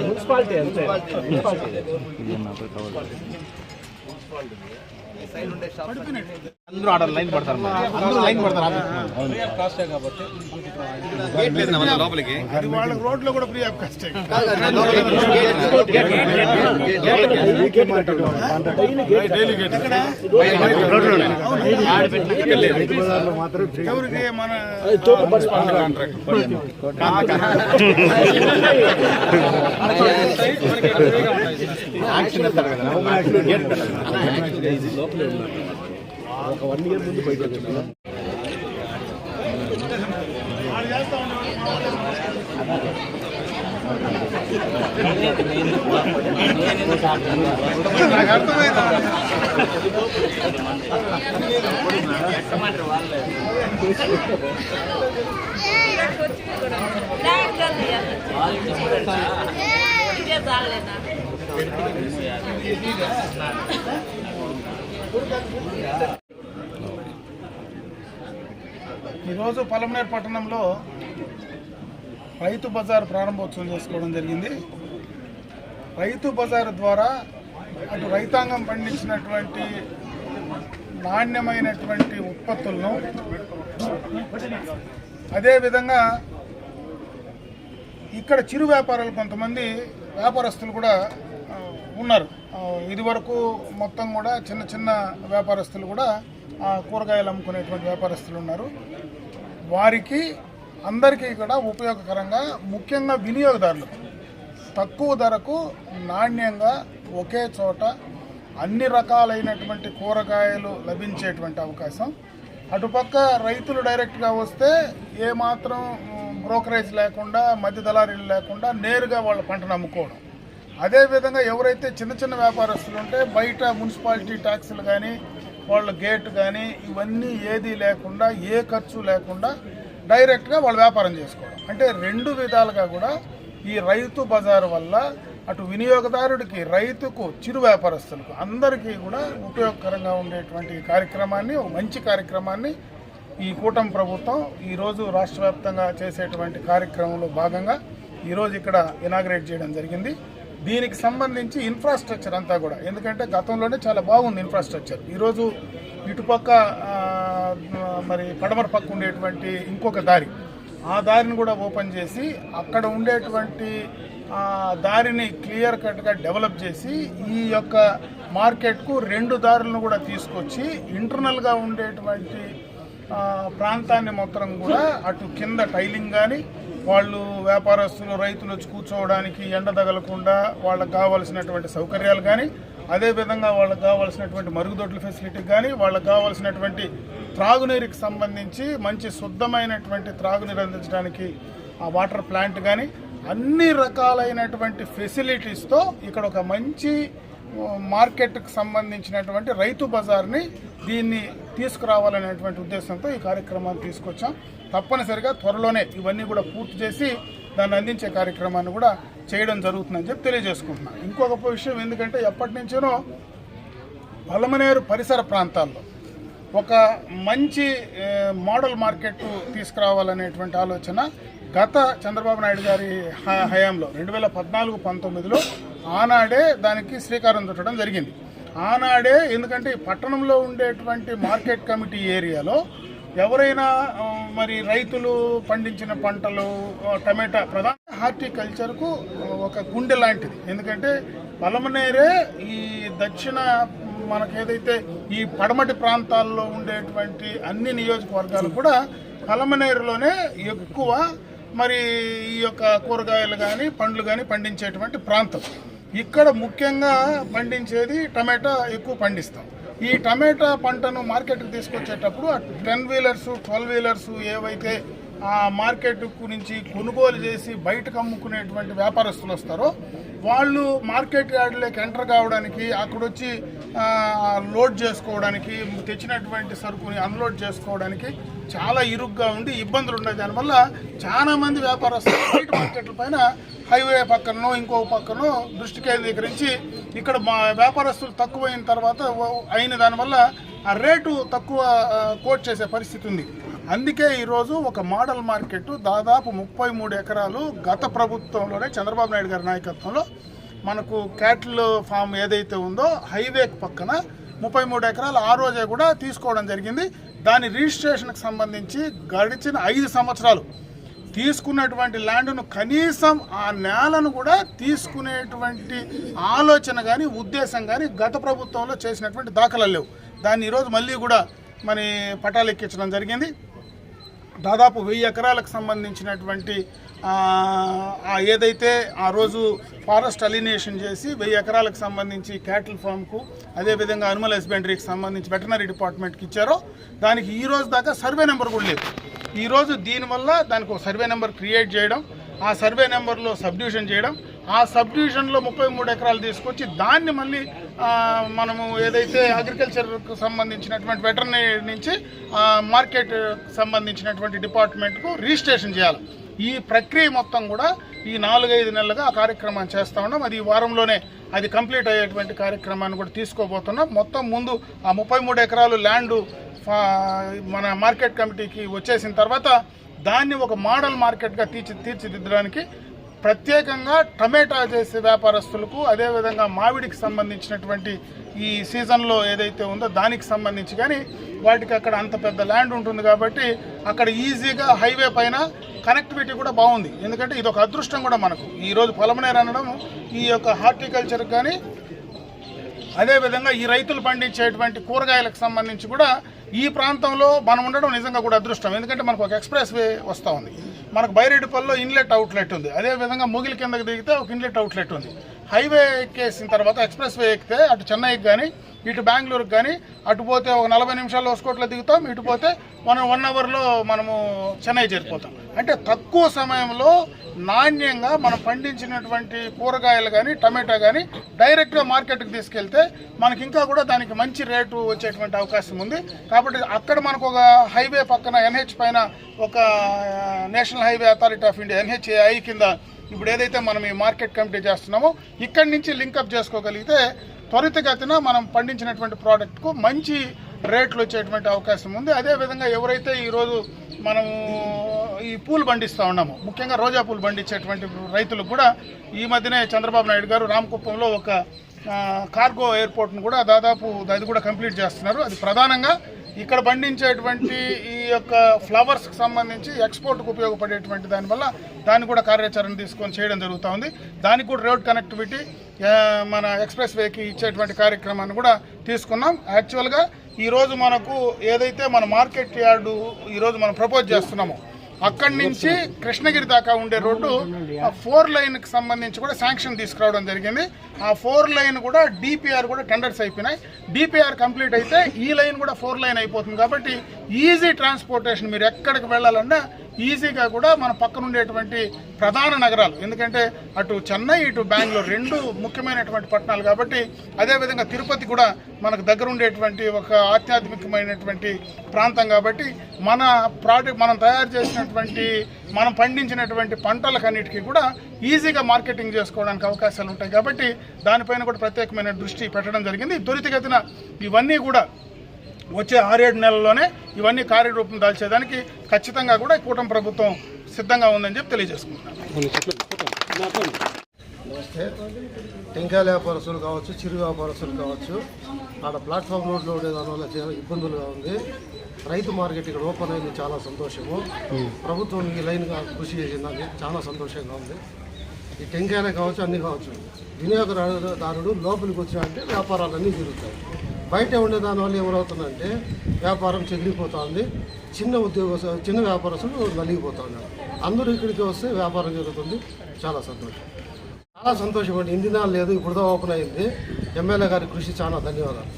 Municipality అంతే అందరూ order line పడతారు, అందరూ లైన్ పడతారు లోపలికి. వాళ్ళకి రోడ్లో కూడా ఫ్రీ ఆఫ్ కాస్ట్. ఎవరికి మన ఒక 1 year ముందు బయట నాకు అర్థమైంది. ఈరోజు పలమనేరు పట్టణంలో రైతు బజార్ ప్రారంభోత్సవం చేసుకోవడం జరిగింది. రైతు బజార్ ద్వారా అటు రైతాంగం పండించినటువంటి నాణ్యమైనటువంటి ఉత్పత్తులను, అదేవిధంగా ఇక్కడ చిరు వ్యాపారాలు కొంతమంది వ్యాపారస్తులు కూడా ఉన్నారు. ఇదివరకు మొత్తం కూడా చిన్న చిన్న వ్యాపారస్తులు కూడా కూరగాయలు అమ్ముకునేటువంటి వ్యాపారస్తులు ఉన్నారు. వారికి అందరికీ కూడా ఉపయోగకరంగా, ముఖ్యంగా వినియోగదారులు తక్కువ ధరకు నాణ్యంగా ఒకే చోట అన్ని రకాలైనటువంటి కూరగాయలు లభించేటువంటి అవకాశం. అటుపక్క రైతులు డైరెక్ట్గా వస్తే ఏమాత్రం బ్రోకరేజ్ లేకుండా, మధ్య దళారీలు లేకుండా నేరుగా వాళ్ళ పంటను అమ్ముకోవడం. అదేవిధంగా ఎవరైతే చిన్న చిన్న వ్యాపారస్తులు ఉంటే బయట మున్సిపాలిటీ ట్యాక్సులు కానీ, వాళ్ళ గేట్ కానీ ఇవన్నీ ఏది లేకుండా, ఏ ఖర్చు లేకుండా డైరెక్ట్గా వాళ్ళు వ్యాపారం చేసుకోవడం. అంటే 2 విధాలుగా కూడా ఈ రైతు బజారు వల్ల అటు వినియోగదారుడికి, రైతుకు, చిరు వ్యాపారస్తులకు అందరికీ కూడా ఉపయోగకరంగా ఉండేటువంటి కార్యక్రమాన్ని, ఒక మంచి కార్యక్రమాన్ని ఈ కూటమి ప్రభుత్వం ఈరోజు రాష్ట్ర వ్యాప్తంగా చేసేటువంటి కార్యక్రమంలో భాగంగా ఈరోజు ఇక్కడ ఇనాగ్రేట్ చేయడం జరిగింది. దీనికి సంబంధించి ఇన్ఫ్రాస్ట్రక్చర్ అంతా కూడా, ఎందుకంటే గతంలోనే చాలా బాగుంది ఇన్ఫ్రాస్ట్రక్చర్. ఈరోజు ఇటుపక్క మరి పడమర పక్క ఉండేటువంటి ఇంకొక దారి, ఆ దారిని కూడా ఓపెన్ చేసి అక్కడ ఉండేటువంటి దారిని క్లియర్ కట్గా డెవలప్ చేసి ఈ యొక్క మార్కెట్కు 2 దారులను కూడా తీసుకొచ్చి ఇంటర్నల్గా ఉండేటువంటి ప్రాంతాన్ని మొత్తం కూడా అటు కింద టైలింగ్ కానీ, వాళ్ళు వ్యాపారస్తులు, రైతులు వచ్చి కూర్చోవడానికి ఎండ తగలకుండా వాళ్ళకు కావాల్సినటువంటి సౌకర్యాలు కానీ, అదేవిధంగా వాళ్ళకు కావాల్సినటువంటి మరుగుదొడ్ల ఫెసిలిటీ కానీ, వాళ్ళకు కావాల్సినటువంటి త్రాగునీరుకి సంబంధించి మంచి శుద్ధమైనటువంటి త్రాగునీరు అందించడానికి ఆ వాటర్ ప్లాంట్ కానీ, అన్ని రకాలైనటువంటి ఫెసిలిటీస్తో ఇక్కడ ఒక మంచి మార్కెట్కి సంబంధించినటువంటి రైతు బజార్ని దీన్ని తీసుకురావాలనేటువంటి ఉద్దేశంతో ఈ కార్యక్రమాన్ని తీసుకొచ్చాం. తప్పనిసరిగా త్వరలోనే ఇవన్నీ కూడా పూర్తి చేసి దాన్ని అందించే కార్యక్రమాన్ని కూడా చేయడం జరుగుతుందని చెప్పి తెలియజేసుకుంటున్నాను. ఇంకొక విషయం, ఎందుకంటే ఎప్పటి నుంచో పలమనేరు పరిసర ప్రాంతాల్లో ఒక మంచి మోడల్ మార్కెట్ తీసుకురావాలనేటువంటి ఆలోచన గత చంద్రబాబు నాయుడు గారి హయాంలో 2014-19లో ఆనాడే దానికి శ్రీకారం చుట్టడం జరిగింది. ఆనాడే, ఎందుకంటే పట్టణంలో ఉండేటువంటి మార్కెట్ కమిటీ ఏరియాలో ఎవరైనా మరి రైతులు పండించిన పంటలు, టమాటా, ప్రధాన హార్టికల్చర్కు ఒక గుండె లాంటిది. ఎందుకంటే పలమనేరే ఈ దక్షిణ మనకేదైతే ఈ పడమటి ప్రాంతాల్లో ఉండేటువంటి అన్ని నియోజకవర్గాలు కూడా పలమనేరులోనే ఎక్కువ మరి ఈ యొక్క కూరగాయలు కానీ, పండ్లు కానీ పండించేటువంటి ప్రాంతం. ఇక్కడ ముఖ్యంగా పండించేది టమాటా ఎక్కువ పండిస్తాం. ఈ టమాటా పంటను మార్కెట్కి తీసుకొచ్చేటప్పుడు 10 వీలర్స్ 12 వీలర్స్ ఏవైతే ఆ మార్కెట్ నుంచి కొనుగోలు చేసి బయటకు అమ్ముకునేటువంటి వ్యాపారస్తులు వస్తారో వాళ్ళు మార్కెట్ యార్డ్లోకి ఎంటర్ కావడానికి, అక్కడొచ్చి లోడ్ చేసుకోవడానికి, తెచ్చినటువంటి సరుకుని అన్లోడ్ చేసుకోవడానికి చాలా ఇరుగ్గా ఉండి ఇబ్బందులు ఉన్నాయి. దానివల్ల చాలామంది వ్యాపారస్తులు బయట మార్కెట్ల పైన హైవే పక్కనో ఇంకో పక్కనో దృష్టి కేంద్రీకరించి ఇక్కడ వ్యాపారస్తులు తక్కువైన తర్వాత అయిన దానివల్ల ఆ రేటు తక్కువ కోట్ చేసే పరిస్థితి ఉంది. అందుకే ఈరోజు ఒక మోడల్ మార్కెట్ దాదాపు 33 ఎకరాలు గత ప్రభుత్వంలోనే చంద్రబాబు నాయుడు గారి నాయకత్వంలో మనకు క్యాటిల్ ఫామ్ ఏదైతే ఉందో హైవే పక్కన 33 ఎకరాలు ఆ రోజే కూడా తీసుకోవడం జరిగింది. దాని రిజిస్ట్రేషన్కి సంబంధించి గడిచిన 5 సంవత్సరాలు తీసుకున్నటువంటి ల్యాండ్ను కనీసం ఆ నేలను కూడా తీసుకునేటువంటి ఆలోచన కానీ ఉద్దేశం కానీ గత ప్రభుత్వంలో చేసినటువంటి దాఖలాలు లేవు. దాన్ని ఈరోజు మళ్ళీ కూడా మరి పటాలు ఎక్కించడం జరిగింది. దాదాపు 1000 ఎకరాలకు సంబంధించినటువంటి ఏదైతే ఆ రోజు ఫారెస్ట్ అలినేషన్ చేసి 1000 ఎకరాలకు సంబంధించి క్యాటిల్ ఫామ్కు, అదేవిధంగా అనిమల్ హస్బెండరీకి సంబంధించి వెటనరీ డిపార్ట్మెంట్కి ఇచ్చారో దానికి ఈ రోజు దాకా సర్వే నెంబర్ కూడా లేదు. ఈరోజు దీనివల్ల దానికి ఒక సర్వే నెంబర్ క్రియేట్ చేయడం, ఆ సర్వే నెంబర్లో సబ్డివిజన్ చేయడం, ఆ సబ్డివిజన్లో 33 ఎకరాలు తీసుకొచ్చి దాన్ని మళ్ళీ మనము ఏదైతే అగ్రికల్చర్కు సంబంధించినటువంటి వెటర్నరీ నుంచి మార్కెట్ సంబంధించినటువంటి డిపార్ట్మెంట్కు రిజిస్ట్రేషన్ చేయాలి. ఈ ప్రక్రియ మొత్తం కూడా ఈ 4-5 నెలలుగా ఆ కార్యక్రమాన్ని చేస్తూ ఉన్నాం. అది ఈ వారంలోనే అది కంప్లీట్ అయ్యేటువంటి కార్యక్రమాన్ని కూడా తీసుకోబోతున్నాం. మొత్తం ముందు ఆ 33 ఎకరాలు ల్యాండు మన మార్కెట్ కమిటీకి వచ్చేసిన తర్వాత దాన్ని ఒక మోడల్ మార్కెట్గా తీర్చిదిద్దడానికి ప్రత్యేకంగా టమాటా చేసే వ్యాపారస్తులకు, అదేవిధంగా మామిడికి సంబంధించినటువంటి ఈ సీజన్లో ఏదైతే ఉందో దానికి సంబంధించి కానీ వాటికి అక్కడ అంత పెద్ద ల్యాండ్ ఉంటుంది కాబట్టి అక్కడ ఈజీగా హైవే పైన కనెక్టివిటీ కూడా బాగుంది. ఎందుకంటే ఇది ఒక అదృష్టం కూడా మనకు. ఈరోజు పొలమనేరు అనడం ఈ యొక్క హార్టికల్చర్కి కానీ, అదేవిధంగా ఈ రైతులు పండించేటువంటి కూరగాయలకు సంబంధించి కూడా ఈ ప్రాంతంలో మనం ఉండడం నిజంగా కూడా అదృష్టం. ఎందుకంటే మనకు ఒక ఎక్స్ప్రెస్ వే వస్తూ ఉంది, మనకు బైరెడ్డిపల్లిలో ఇన్లెట్ అవుట్లెట్ ఉంది, అదేవిధంగా ముగిలి కిందకి దిగితే ఒక ఇన్లెట్ అవుట్లెట్ ఉంది. హైవే ఎక్కేసిన తర్వాత ఎక్స్ప్రెస్ వే ఎక్కితే అటు చెన్నైకి కానీ ఇటు బెంగళూరుకి కానీ అటు పోతే ఒక 40 నిమిషాల్లో హోస్కోట్లో దిగుతాం, ఇటు పోతే మనం 1 అవర్లో మనము చెన్నై చేరిపోతాం. అంటే తక్కువ సమయంలో నాణ్యంగా మనం పండించినటువంటి కూరగాయలు కానీ టమాటా కానీ డైరెక్ట్గా మార్కెట్కి తీసుకెళ్తే మనకి ఇంకా కూడా దానికి మంచి రేటు వచ్చేటువంటి అవకాశం ఉంది. కాబట్టి అక్కడ మనకు ఒక హైవే పక్కన NH పైన ఒక national highway authority of India NHAI కింద ఇప్పుడు ఏదైతే మనం ఈ మార్కెట్ కమిటీ చేస్తున్నామో ఇక్కడి నుంచి లింకప్ చేసుకోగలిగితే త్వరితగతిన మనం పండించినటువంటి ప్రోడక్ట్కు మంచి రేట్లు వచ్చేటువంటి అవకాశం ఉంది. అదేవిధంగా ఎవరైతే ఈరోజు మనము ఈ పూలు పండిస్తూ ఉన్నాము, ముఖ్యంగా రోజా పూలు పండించేటువంటి రైతులకు కూడా ఈ మధ్యనే చంద్రబాబు నాయుడు గారు రామకుప్పంలో ఒక కార్గో ఎయిర్పోర్ట్ను కూడా దాదాపు అది కూడా కంప్లీట్ చేస్తున్నారు. అది ప్రధానంగా ఇక్కడ పండించేటువంటి ఈ యొక్క ఫ్లవర్స్కి సంబంధించి ఎక్స్పోర్ట్కు ఉపయోగపడేటువంటి దానివల్ల దాన్ని కూడా కార్యాచరణ తీసుకొని చేయడం జరుగుతూ ఉంది. దానికి కూడా రోడ్ కనెక్టివిటీ మన ఎక్స్ప్రెస్ వేకి ఇచ్చేటువంటి కార్యక్రమాన్ని కూడా తీసుకున్నాం. యాక్చువల్గా ఈరోజు మనకు ఏదైతే మన మార్కెట్ యార్డు ఈరోజు మనం ప్రపోజ్ చేస్తున్నామో అక్కడి నుంచి కృష్ణగిరి దాకా ఉండే రోడ్డు 4 లైన్కి సంబంధించి కూడా శాంక్షన్ తీసుకురావడం జరిగింది. ఆ 4 లైన్ కూడా DPR కూడా టెండర్స్ అయిపోయినాయి. DPR కంప్లీట్ అయితే ఈ లైన్ కూడా 4 లైన్ అయిపోతుంది. కాబట్టి ఈజీ ట్రాన్స్పోర్టేషన్, మీరు ఎక్కడికి వెళ్ళాలన్నా ఈజీగా కూడా మన పక్కన ఉండేటువంటి ప్రధాన నగరాలు, ఎందుకంటే అటు చెన్నై ఇటు బెంగళూరు 2 ముఖ్యమైనటువంటి పట్టణాలు కాబట్టి, అదేవిధంగా తిరుపతి కూడా మనకు దగ్గర ఉండేటువంటి ఒక ఆధ్యాత్మికమైనటువంటి ప్రాంతం కాబట్టి మన ప్రోడక్ట్ మనం తయారు చేసినటువంటి మనం పండించినటువంటి పంటలకన్నిటికీ కూడా ఈజీగా మార్కెటింగ్ చేసుకోవడానికి అవకాశాలు ఉంటాయి. కాబట్టి దానిపైన కూడా ప్రత్యేకమైన దృష్టి పెట్టడం జరిగింది. త్వరితగతిన ఇవన్నీ కూడా వచ్చే 6-7 నెలల్లోనే ఇవన్నీ కార్యరూపం దాల్చేదానికి ఖచ్చితంగా కూడా కూటమి ప్రభుత్వం సిద్ధంగా ఉందని చెప్పి తెలియజేసుకుంటున్నాను. నమస్తే. టెంకాయల వ్యాపారస్తులు కావచ్చు, చిరు వ్యాపారస్తులు కావచ్చు, ఆడ ప్లాట్ఫామ్ రోడ్లో ఉండే దానివల్ల చాలా ఇబ్బందులుగా ఉంది. రైతు మార్కెట్ ఇక్కడ ఓపెన్ అయింది, చాలా సంతోషము. ప్రభుత్వం ఈ లైన్గా కృషి చేసిందని చాలా సంతోషంగా ఉంది. ఈ టెంకాయలే కావచ్చు, అన్నీ కావచ్చు, వినియోగదారుడు లోపలికి వచ్చినాయంటే వ్యాపారాలన్నీ జరుగుతాయి. బయట ఉండే దానివల్ల ఏమవుతుందంటే వ్యాపారం చెదిరిపోతుంది, చిన్న వ్యాపారస్తులు నలిగిపోతూ ఉన్నారు. అందరూ ఇక్కడికి వస్తే వ్యాపారం జరుగుతుంది. చాలా సంతోషం అండి. ఇన్ని దినాలు లేదు, ఇప్పుడుదా ఓపెన్ అయింది. ఎమ్మెల్యే గారి కృషి చాలా ధన్యవాదాలు.